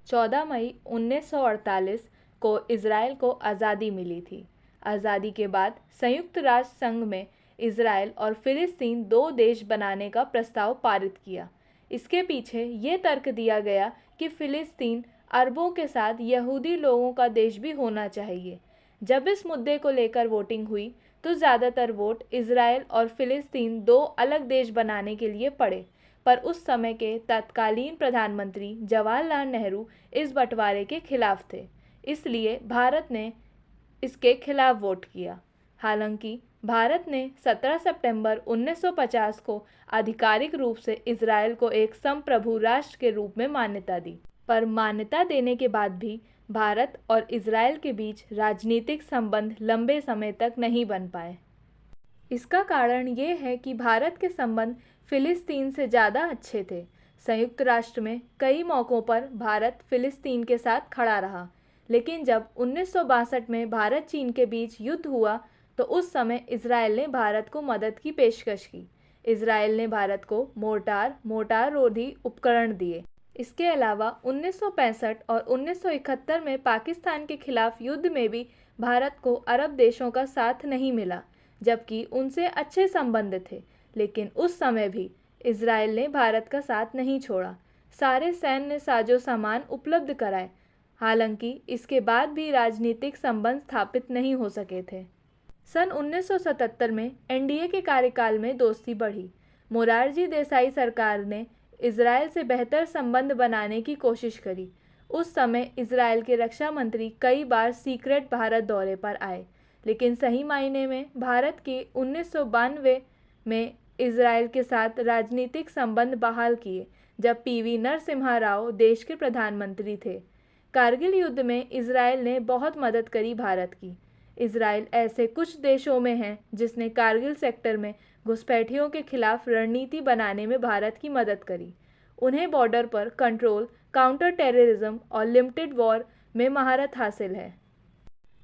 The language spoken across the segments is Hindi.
14 मई 1948 को इज़राइल को आज़ादी मिली थी। आज़ादी के बाद संयुक्त राष्ट्र संघ में इज़राइल और फ़िलिस्तीन दो देश बनाने का प्रस्ताव पारित किया। इसके पीछे ये तर्क दिया गया कि फ़िलिस्तीन अरबों के साथ यहूदी लोगों का देश भी होना चाहिए। जब इस मुद्दे को लेकर वोटिंग हुई तो ज़्यादातर वोट इज़राइल और फ़िलिस्तीन दो अलग देश बनाने के लिए पड़े, पर उस समय के तत्कालीन प्रधानमंत्री जवाहरलाल नेहरू इस बंटवारे के खिलाफ थे, इसलिए भारत ने इसके खिलाफ वोट किया। हालांकि भारत ने 17 सितंबर 1950 को आधिकारिक रूप से इज़राइल को एक संप्रभु राष्ट्र के रूप में मान्यता दी, पर मान्यता देने के बाद भी भारत और इज़राइल के बीच राजनीतिक संबंध लंबे समय तक नहीं बन पाए। इसका कारण ये है कि भारत के संबंध फ़िलिस्तीन से ज़्यादा अच्छे थे। संयुक्त राष्ट्र में कई मौक़ों पर भारत फ़िलिस्तीन के साथ खड़ा रहा, लेकिन जब 1962 में भारत चीन के बीच युद्ध हुआ तो उस समय इज़राइल ने भारत को मदद की पेशकश की। इज़राइल ने भारत को मोर्टार रोधी उपकरण दिए। इसके अलावा 1965 और 1971 में पाकिस्तान के खिलाफ युद्ध में भी भारत को अरब देशों का साथ नहीं मिला, जबकि उनसे अच्छे संबंध थे, लेकिन उस समय भी इज़राइल ने भारत का साथ नहीं छोड़ा। सारे सैन्य साजो सामान उपलब्ध कराए, हालांकि इसके बाद भी राजनीतिक संबंध स्थापित नहीं हो सके थे। सन 1977 में एनडीए के कार्यकाल में दोस्ती बढ़ी। मोरारजी देसाई सरकार ने इज़राइल से बेहतर संबंध बनाने की कोशिश करी। उस समय इज़राइल के रक्षा मंत्री कई बार सीक्रेट भारत दौरे पर आए, लेकिन सही मायने में भारत के 1992 में इज़राइल के साथ राजनीतिक संबंध बहाल किए, जब पीवी नरसिम्हा राव देश के प्रधानमंत्री थे। कारगिल युद्ध में इज़राइल ने बहुत मदद करी भारत की। इज़राइल ऐसे कुछ देशों में है जिसने कारगिल सेक्टर में घुसपैठियों के खिलाफ रणनीति बनाने में भारत की मदद करी। उन्हें बॉर्डर पर कंट्रोल, काउंटर टेररिज्म और लिमिटेड वॉर में महारत हासिल है।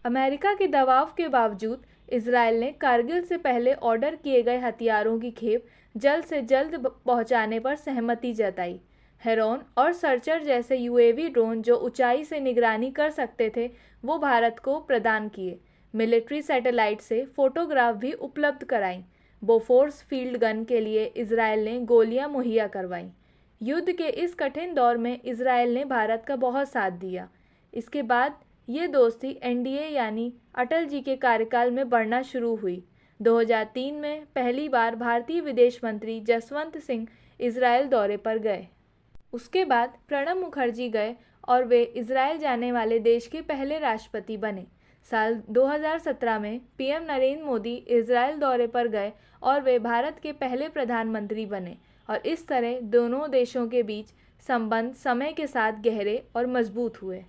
अमेरिका के दबाव के बावजूद इज़राइल ने कारगिल से पहले ऑर्डर किए गए हथियारों की खेप जल्द से जल्द पहुंचाने पर सहमति जताई। हेरॉन और सर्चर जैसे यूएवी ड्रोन जो ऊंचाई से निगरानी कर सकते थे, वो भारत को प्रदान किए। मिलिट्री सैटेलाइट से फोटोग्राफ भी उपलब्ध कराई। बोफोर्स फील्ड गन के लिए इज़राइल ने गोलियां मुहैया करवाईं। युद्ध के इस कठिन दौर में इज़राइल ने भारत का बहुत साथ दिया। इसके बाद ये दोस्ती एनडीए यानी अटल जी के कार्यकाल में बढ़ना शुरू हुई। 2003 में पहली बार भारतीय विदेश मंत्री जसवंत सिंह इज़राइल दौरे पर गए। उसके बाद प्रणब मुखर्जी गए और वे इज़राइल जाने वाले देश के पहले राष्ट्रपति बने। साल 2017 में पीएम नरेंद्र मोदी इज़राइल दौरे पर गए और वे भारत के पहले प्रधानमंत्री बने, और इस तरह दोनों देशों के बीच संबंध समय के साथ गहरे और मजबूत हुए।